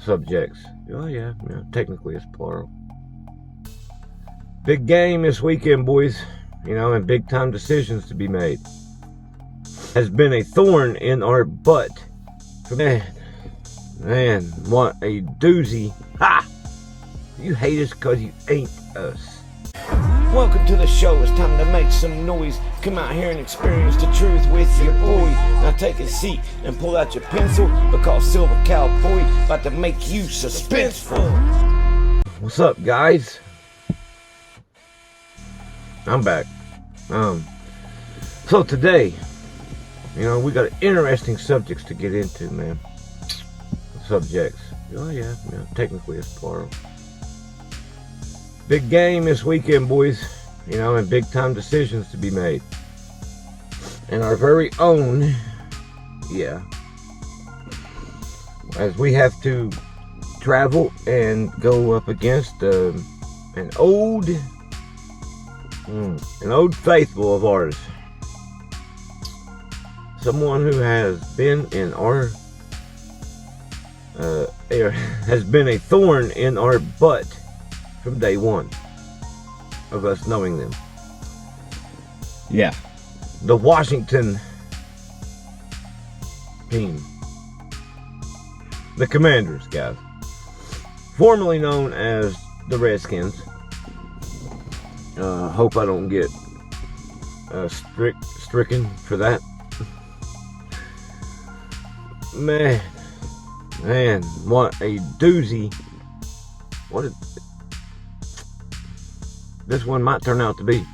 subjects. Oh yeah, technically it's plural. Big game this weekend, boys. And big time decisions to be made. Has been a thorn in our butt. Man, what a doozy. Ha! You hate us because you ain't us. Welcome to the show. It's time to make some noise. Come out here and experience the truth with your boy. Now take a seat and pull out your pencil, because Silver Cowboy about to make you suspenseful. What's up, guys? I'm back. So today, we got interesting subjects to get into, man. Subjects. Oh yeah, technically it's plural. Big game this weekend, boys. And big time decisions to be made. And our very own, as we have to travel and go up against an old faithful of ours. Someone who has been in our has been a thorn in our butt from day one of us knowing them. Yeah. The Washington team. The Commanders, guys. Formerly known as the Redskins. Hope I don't get stricken for that. Man, what a doozy. This one might turn out to be.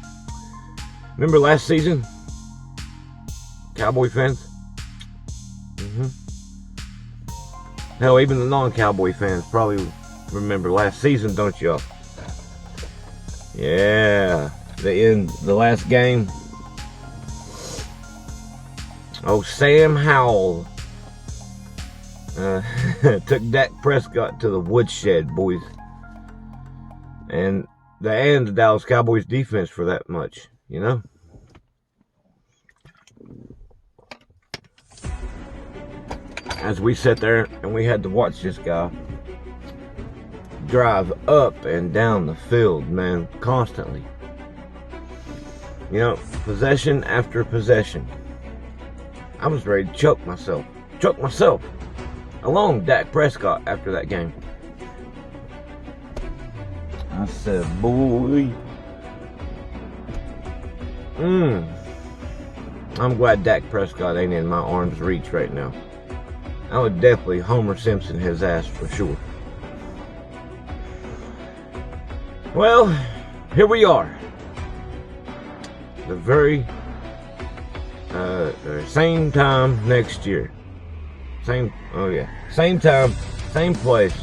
Remember last season? Cowboy fans? Hell, even the non-Cowboy fans probably remember last season, don't y'all? Yeah, the last game. Oh, Sam Howell took Dak Prescott to the woodshed, boys. And the Dallas Cowboys defense for that much, As we sat there and we had to watch this guy drive up and down the field, man, constantly. Possession after possession. I was ready to choke myself along Dak Prescott after that game. I said, boy, I'm glad Dak Prescott ain't in my arm's reach right now. I would definitely Homer Simpson his ass for sure. Well, here we are. The very same time next year. Same time, same place,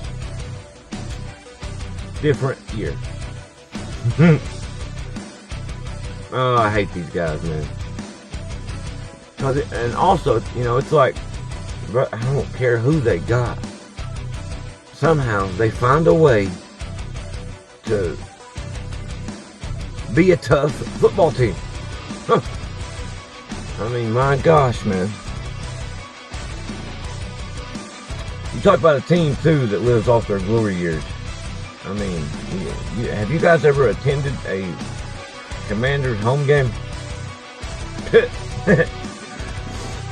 different year. Oh, I hate these guys, man. And also, it's like, I don't care who they got. Somehow they find a way to be a tough football team. Huh. I mean, my gosh, man. You talk about a team, too, that lives off their glory years. I mean, have you guys ever attended a Commanders home game?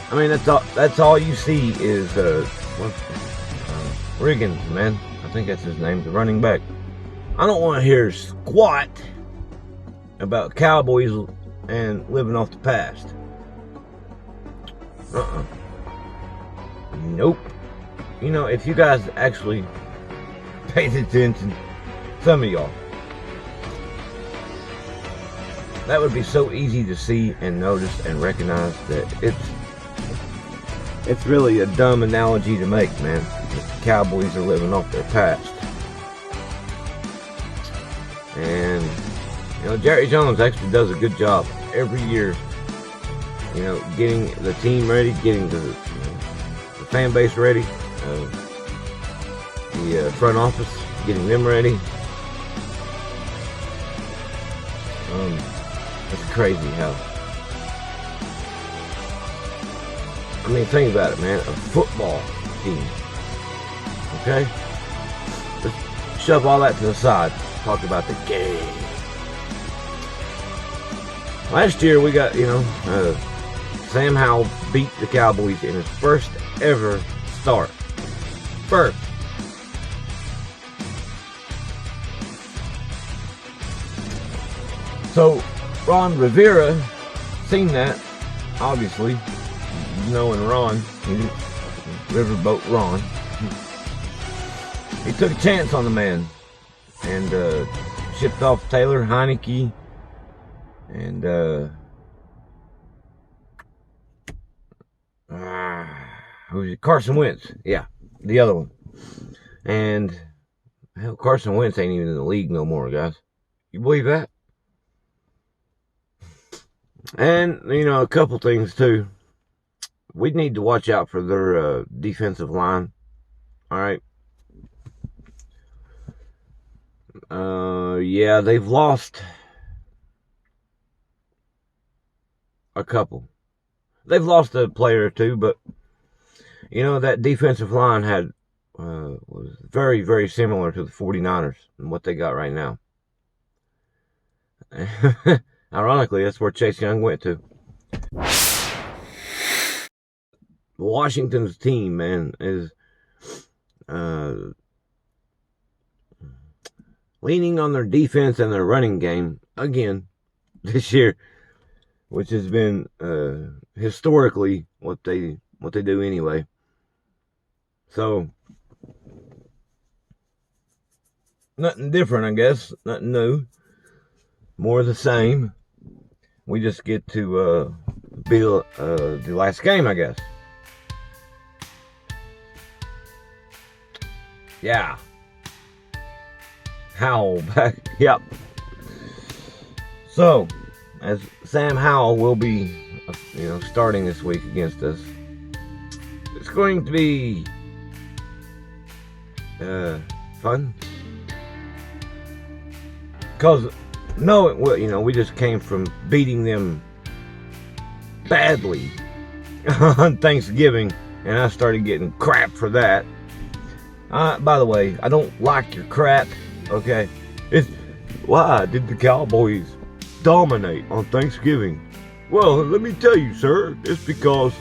I mean, that's all you see is Riggins, man. I think that's his name, the running back. I don't want to hear squat about Cowboys and living off the past. Nope. If you guys actually paid attention, some of y'all, that would be so easy to see and notice and recognize that it's really a dumb analogy to make, man. The Cowboys are living off their past. And Jerry Jones actually does a good job every year, getting the team ready, getting the fan base ready, the front office, getting them ready. It's crazy how. I mean, think about it, man. A football team. Okay? Let's shove all that to the side. Talk about the game. Last year we got, Sam Howell beat the Cowboys in his first ever start. First. So, Ron Rivera seen that, obviously, knowing Ron, Riverboat Ron. He took a chance on the man and shipped off Taylor Heineke and who was it? Carson Wentz. Yeah, the other one. And hell, Carson Wentz ain't even in the league no more, guys. You believe that? And, a couple things, too. We need to watch out for their defensive line. All right. Yeah, they've lost a couple. They've lost a player or two, but, that defensive line was very, very similar to the 49ers and what they got right now. Ironically, that's where Chase Young went to. Washington's team, man, is leaning on their defense and their running game again this year, which has been historically what they do anyway. So nothing different, I guess. Nothing new. More of the same. We just get to be the last game, I guess. Yeah. Howell back. Yep. So, as Sam Howell will be, starting this week against us, it's going to be fun. Because, we just came from beating them badly on Thanksgiving, and I started getting crap for that. By the way, I don't like your crap, okay? It's, why did the Cowboys dominate on Thanksgiving? Well, let me tell you, sir, it's because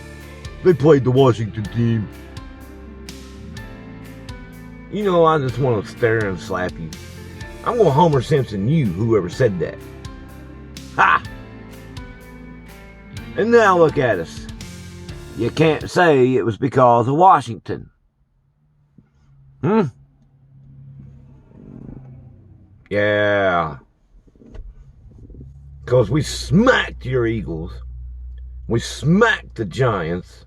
they played the Washington team. I just want to stare and slap you. I'm going to Homer Simpson you, whoever said that. Ha! And now look at us. You can't say it was because of Washington. Yeah. Because we smacked your Eagles. We smacked the Giants.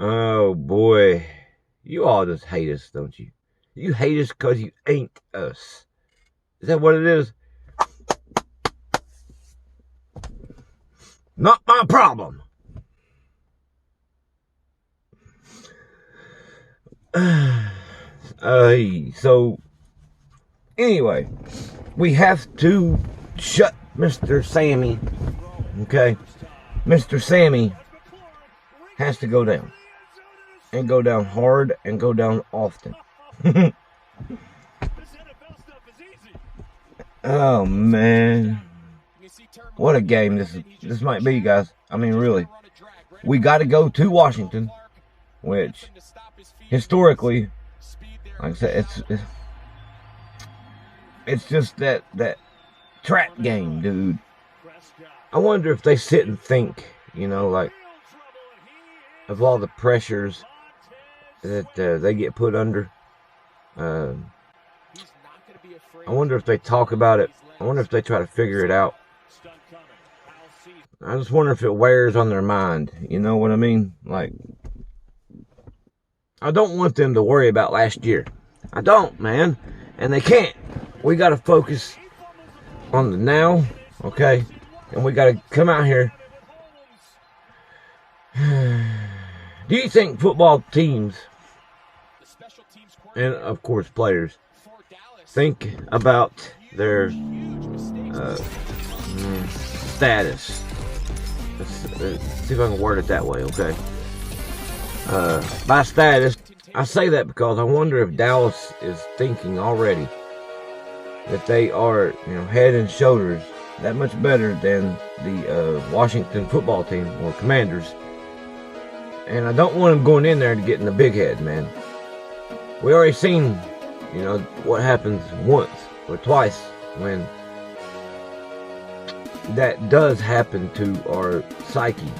Oh, boy. You all just hate us, don't you? You hate us because you ain't us. Is that what it is? Not my problem. So, anyway, we have to shut Mr. Sammy. Okay? Mr. Sammy has to go down. And go down hard and go down often. Oh, man. What a game this might be, guys. I mean, really. We got to go to Washington, which, historically, like I said, it's just that trap game, dude. I wonder if they sit and think, of all the pressures that they get put under. I wonder if they talk about it. I wonder if they try to figure it out. I just wonder if it wears on their mind. You know what I mean? Like, I don't want them to worry about last year. I don't, man. And they can't. We got to focus on the now, okay? And we got to come out here. Do you think football teams, and of course players, think about their status? Let's see if I can word it that way, okay? by status. I say that because I wonder if Dallas is thinking already that they are, head and shoulders that much better than the Washington football team or Commanders. And I don't want them going in there to get in the big head, man. We already seen, what happens once or twice when that does happen to our psyche.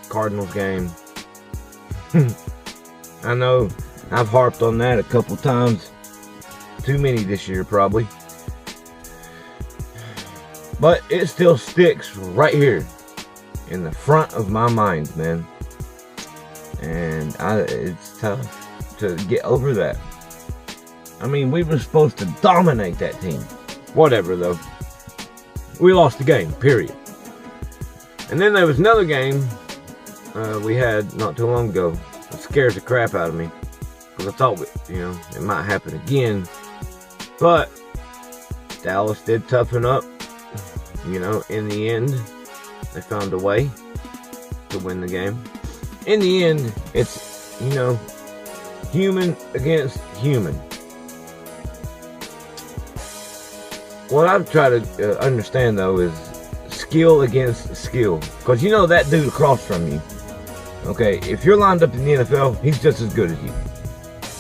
Cardinals game. I know I've harped on that a couple times. Too many this year, probably. But it still sticks right here in the front of my mind, man. And it's tough to get over that. I mean, we were supposed to dominate that team. Whatever, though. We lost the game, period. And then there was another game we had not too long ago. It scares the crap out of me. Because I thought, it might happen again. But Dallas did toughen up. In the end, they found a way to win the game. In the end, it's, human against human. What I've tried to understand, though, is skill against skill. Because that dude across from you, okay, if you're lined up in the NFL, he's just as good as you.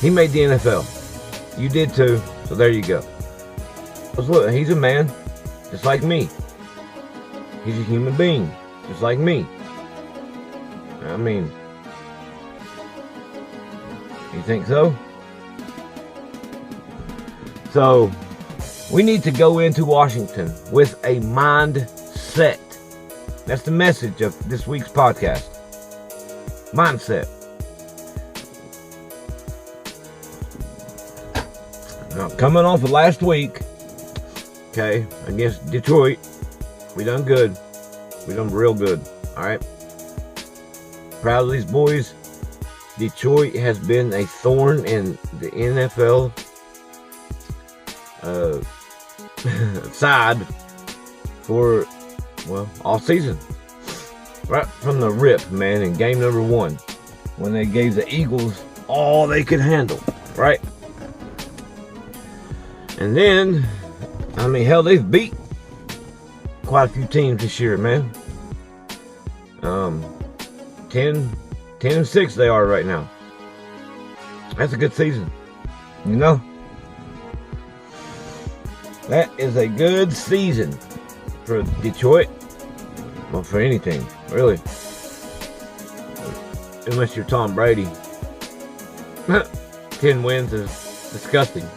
He made the NFL. You did too, so there you go. Because look, he's a man, just like me. He's a human being, just like me. I mean, you think so? So, we need to go into Washington with a mindset. That's the message of this week's podcast. Mindset. Now, coming off of last week, okay, against Detroit, we done good. We done real good. Alright? Proud of these boys. Detroit has been a thorn in the NFL side for, all season. Right from the rip, man, in game number 1. When they gave the Eagles all they could handle. Right? And then, hell, they've beat quite a few teams this year, man. 10-6 they are right now. That's a good season. That is a good season for Detroit. Well, for anything, really. Unless you're Tom Brady. 10 wins is disgusting.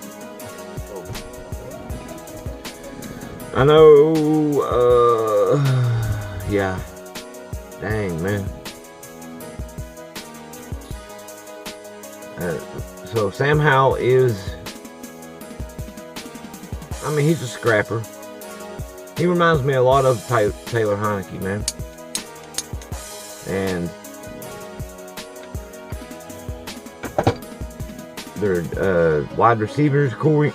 I know, yeah. Dang, man. So Sam Howell is, he's a scrapper. He reminds me a lot of Taylor Heineke, man. And their wide receiver core.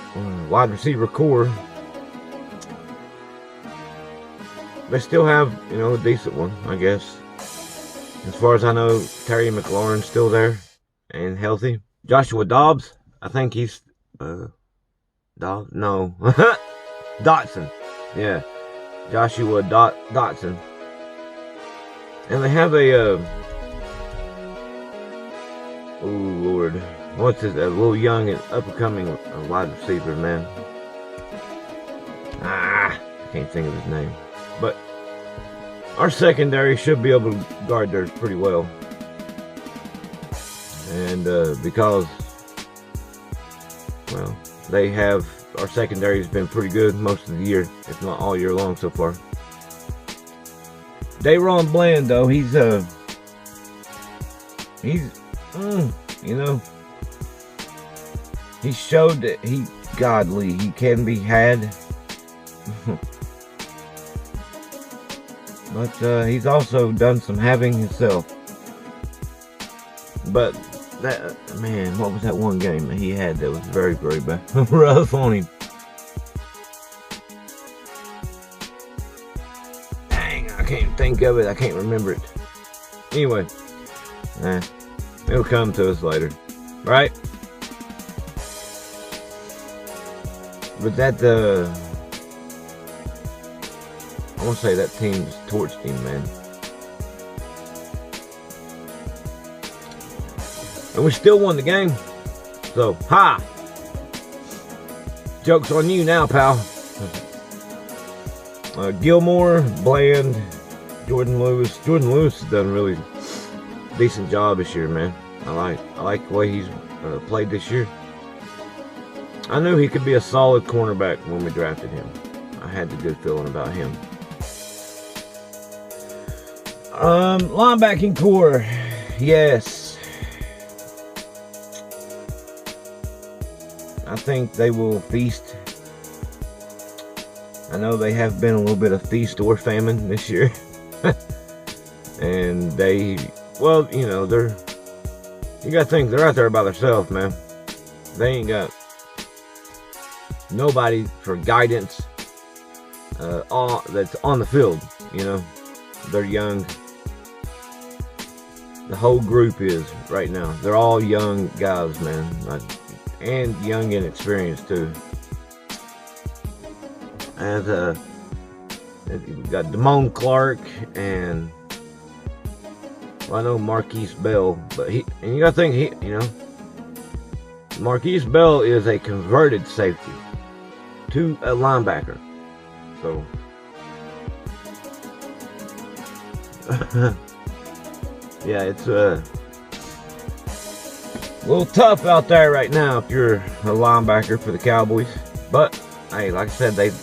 They still have, a decent one, I guess. As far as I know, Terry McLaurin's still there and healthy. Joshua Dobbs, I think he's, Dotson. Yeah. Joshua Dotson. And they have a, oh Lord, what's his, a little young and up-and-coming wide receiver, man. I can't think of his name. But our secondary should be able to guard theirs pretty well. And because, our secondary has been pretty good most of the year, if not all year long so far. Dayron Bland, though, he showed that he can be had. But he's also done some having himself. But that, man, what was that one game that he had that was very, very bad? Rough on him. Dang, I can't think of it. I can't remember it. Anyway, It'll come to us later, right? But that I want to say that team's torched him, man. And we still won the game. So, ha! Joke's on you now, pal. Gilmore, Bland, Jordan Lewis. Jordan Lewis has done a really decent job this year, man. I like the way he's played this year. I knew he could be a solid cornerback when we drafted him. I had the good feeling about him. Linebacking core, yes. I think they will feast. I know they have been a little bit of feast or famine this year. And they, well, you know, you gotta think, they're out there by themselves, man. They ain't got nobody for guidance that's on the field, you know. They're young. The whole group is right now. They're all young guys, man. And young and experienced too. And we've got Damone Clark and, well, I know Marquise Bell, but and you gotta think, you know, Marquise Bell is a converted safety to a linebacker. So yeah, it's a little tough out there right now if you're a linebacker for the Cowboys. But hey, like I said, they've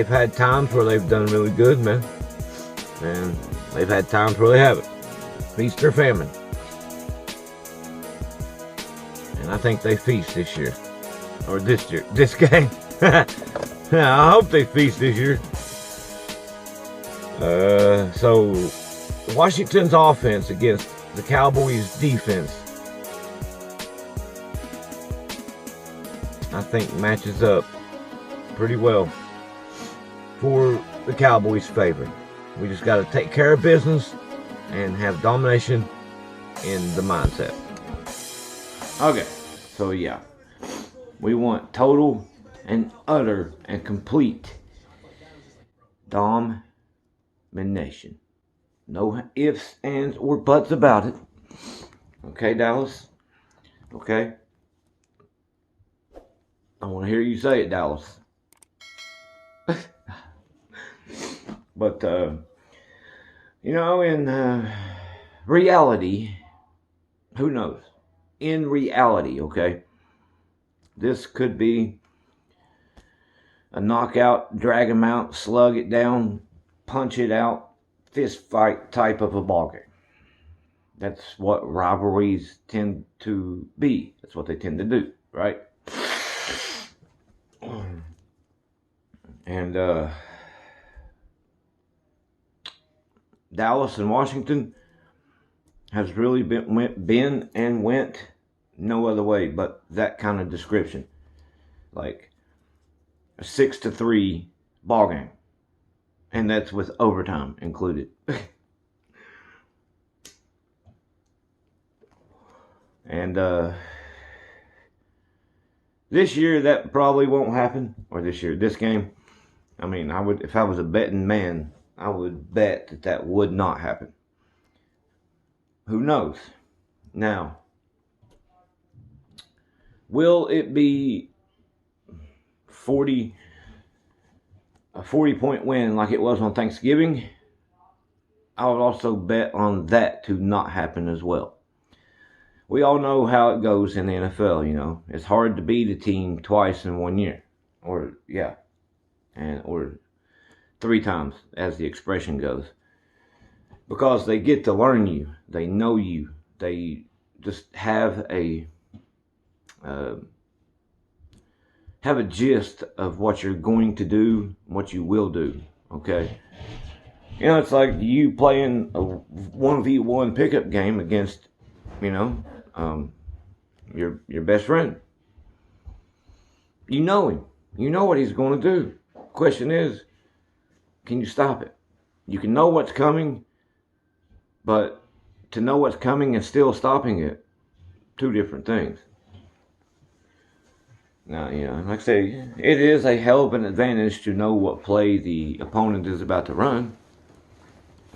had times where they've done really good, man, and they've had times where they haven't. Feast or famine. And I think they feast this year. Or this game. I hope they feast this year. So Washington's offense against the Cowboys' defense, I think matches up pretty well for the Cowboys' favor. We just got to take care of business and have domination in the mindset. Okay, so yeah, we want total and utter and complete domination. No ifs, ands, or buts about it. Okay, Dallas? Okay? I want to hear you say it, Dallas. But, you know, in reality, who knows? In reality, okay? This could be a knockout, drag him out, slug it down, punch it out, fist fight type of a ball game. That's what rivalries tend to be. That's what they tend to do, right? And Dallas and Washington has really been and went no other way but that kind of description. Like a 6-3 ball game. And that's with overtime included. And this year that probably won't happen. Or this game. I mean, if I was a betting man, I would bet that would not happen. Who knows? Now, will it be a 40-point win like it was on Thanksgiving? I would also bet on that to not happen as well. We all know how it goes in the NFL, you know. It's hard to beat a team twice in 1 year. Or 3 times, as the expression goes. Because they get to learn you. They know you. They just have a gist of what you're going to do, what you will do, okay? You know, it's like you playing a 1v1 pickup game against, you know, your best friend. You know him. You know what he's going to do. Question is, can you stop it? You can know what's coming, but to know what's coming and still stopping it, two different things. Now, like I say, it is a hell of an advantage to know what play the opponent is about to run.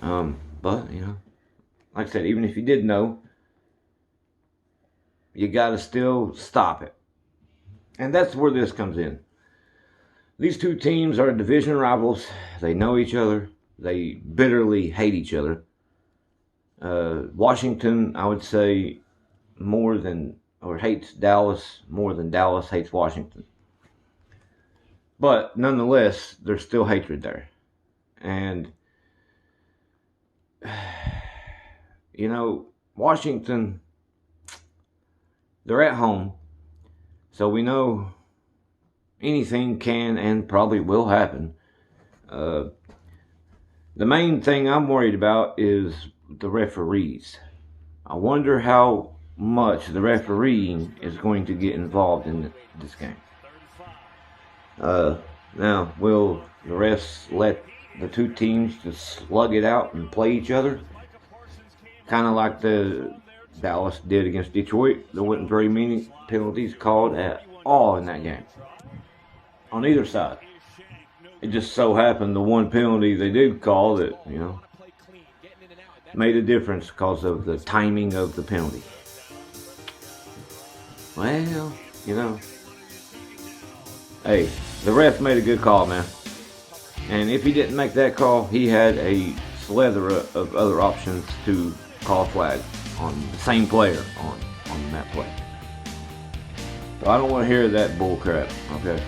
But, like I said, even if you did know, you got to still stop it. And that's where this comes in. These two teams are division rivals. They know each other. They bitterly hate each other. Washington, I would say, hates Dallas more than Dallas hates Washington. But nonetheless, there's still hatred there. And, Washington, they're at home. So we know anything can and probably will happen. The main thing I'm worried about is the referees. I wonder how much the refereeing is going to get involved in this game. Now, will the refs let the two teams just slug it out and play each other? Kind of like the Dallas did against Detroit. There wasn't very many penalties called at all in that game, on either side. It just so happened the one penalty they did call that, made a difference because of the timing of the penalty. Well, hey, the ref made a good call, man. And if he didn't make that call, he had a slither of other options to call flag on the same player on that play. So I don't want to hear that bull crap, okay?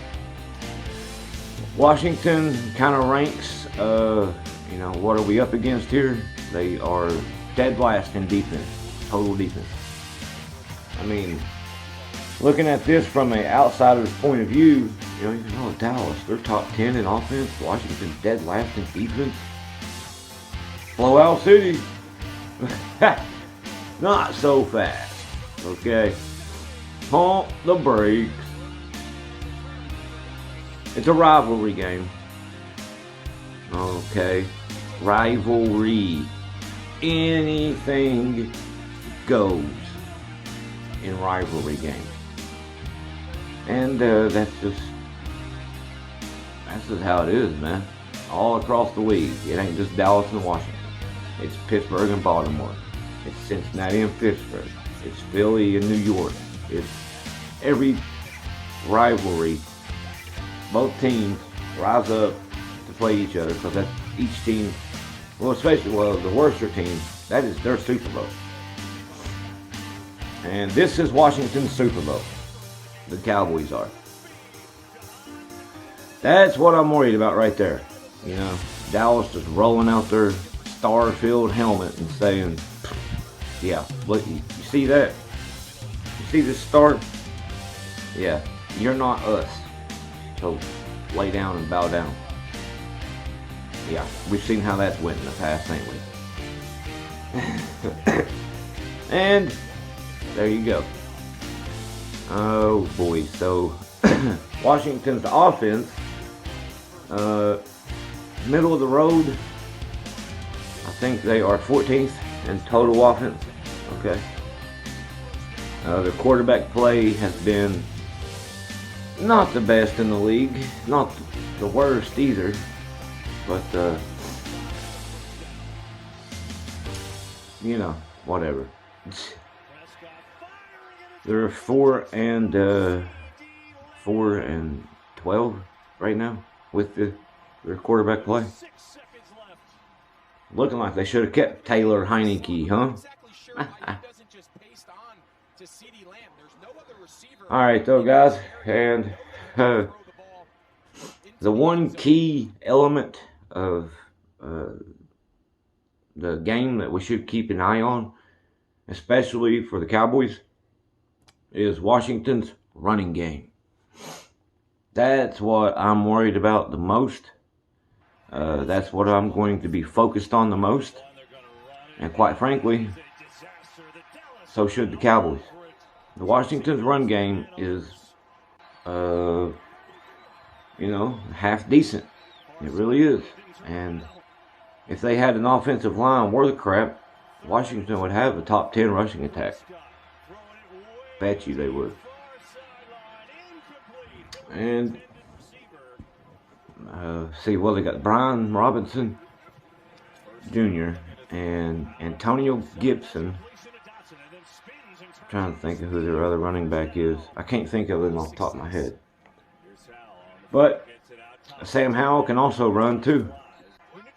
Washington kind of ranks, what are we up against here? They are dead last in defense, total defense. I mean, looking at this from an outsider's point of view, Dallas, they're top 10 in offense. Washington dead last in defense. Blowout City. Not so fast, okay? Pump the brakes. It's a rivalry game. Okay. Rivalry. Anything goes in rivalry games. And that's just how it is, man. All across the league. It ain't just Dallas and Washington. It's Pittsburgh and Baltimore. It's Cincinnati and Pittsburgh. It's Philly and New York. It's every rivalry. Both teams rise up to play each other because that's each team, especially the worser team, that is their Super Bowl. And this is Washington's Super Bowl. The Cowboys are. That's what I'm worried about right there. Dallas just rolling out their star-filled helmet and saying, yeah, look, you see that? You see this star? Yeah, you're not us. So lay down and bow down. Yeah, we've seen how that's went in the past, ain't we? And there you go. Oh boy, so Washington's offense, middle of the road. I think they are 14th in total offense. Okay. Their quarterback play has been not the best in the league, not the worst either, but whatever. They're 4 and 12 right now with their quarterback play. Looking like they should have kept Taylor Heineke, huh? All right, though, guys, and the one key element of the game that we should keep an eye on, especially for the Cowboys, is Washington's running game. That's what I'm worried about the most. That's what I'm going to be focused on the most. And quite frankly, so should the Cowboys. The Washington's run game is, half decent. It really is. And if they had an offensive line worth of crap, Washington would have a top 10 rushing attack. Bet you they would. And see, well, they got Brian Robinson Jr. and Antonio Gibson. I'm trying to think of who their other running back is. I can't think of it off the top of my head. But Sam Howell can also run too.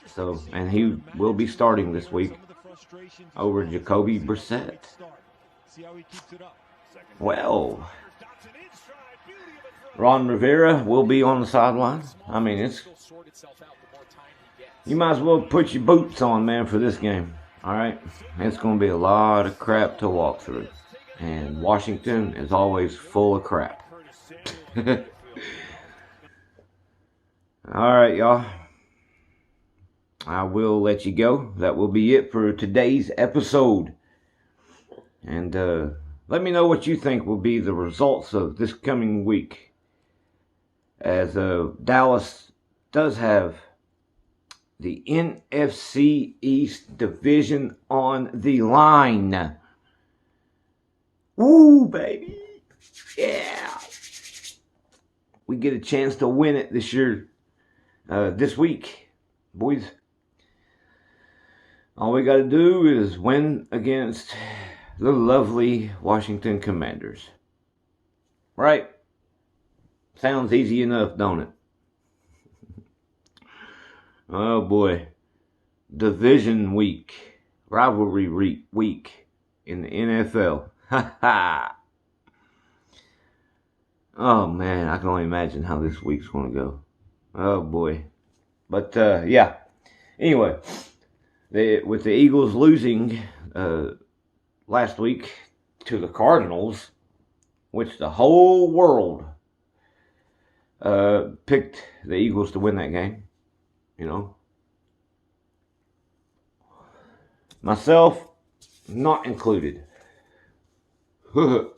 So, and he will be starting this week over Jacoby Brissett. Well, Ron Rivera will be on the sideline. I mean, you might as well put your boots on, man, for this game. All right, it's going to be a lot of crap to walk through, and Washington is always full of crap. All right, y'all. I will let you go. That will be it for today's episode. And let me know what you think will be the results of this coming week, as Dallas does have the NFC East division on the line. Woo, baby. Yeah. We get a chance to win it this year, this week, boys. All we got to do is win against the lovely Washington Commanders. Right? Sounds easy enough, don't it? Oh boy. Division week. Rivalry week in the NFL. Ha ha. Oh man, I can only imagine how this week's going to go. Oh boy. But yeah. Anyway, with the Eagles losing last week to the Cardinals, which the whole world picked the Eagles to win that game, you know. Myself, not included. You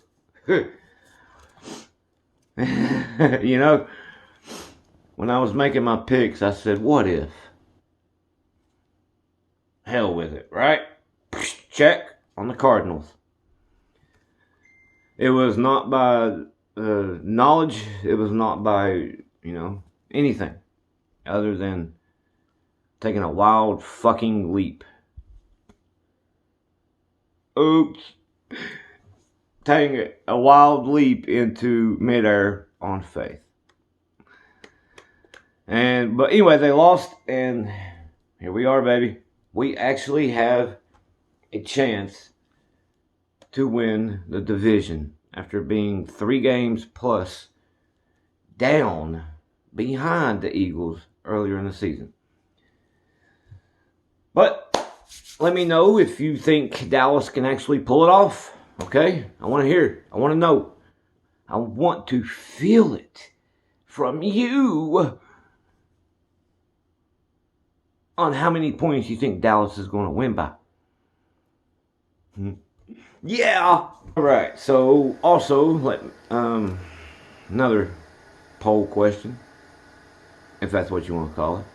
know, when I was making my picks, I said, what if? Hell with it, right? Check on the Cardinals. It was not by knowledge. It was not by, you know, anything other than taking a wild fucking leap. Oops. Taking a wild leap into midair on faith. But anyway, they lost, and here we are, baby. We actually have a chance to win the division after being 3 games plus down behind the Eagles earlier in the season. But let me know if you think Dallas can actually pull it off. Okay? I want to hear it. I want to know. I want to feel it from you on how many points you think Dallas is going to win by. Yeah. All right. So also another poll question, if that's what you want to call it.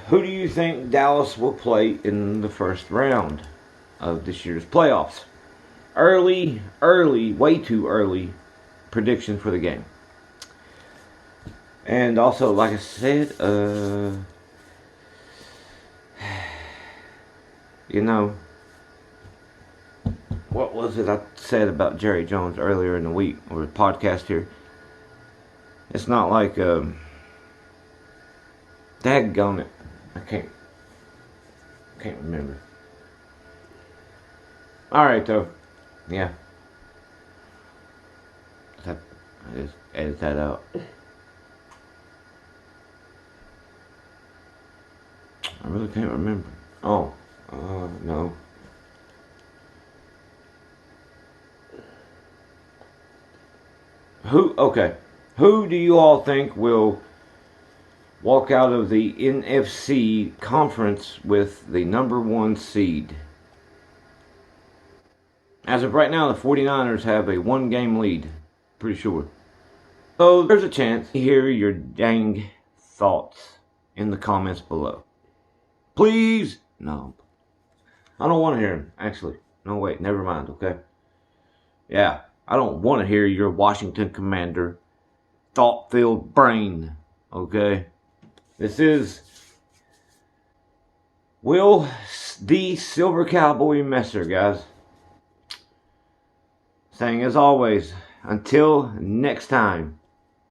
Who do you think Dallas will play in the first round of this year's playoffs? Early, way too early prediction for the game. And also, like I said, you know, what was it I said about Jerry Jones earlier in the week, or the podcast here? It's not like, daggone it, I can't remember. Alright though, yeah. I just edit that out. I really can't remember. Oh, no. Who do you all think will walk out of the NFC conference with the number 1 seed? As of right now, the 49ers have a 1-game lead. Pretty sure. So there's a chance to hear your dang thoughts in the comments below. Please. No. I don't want to hear him, actually. No, wait. Never mind, okay? Yeah. I don't want to hear your Washington Commander thought-filled brain, okay? This is Will the Silver Cowboy Messer, guys. Saying as always, until next time.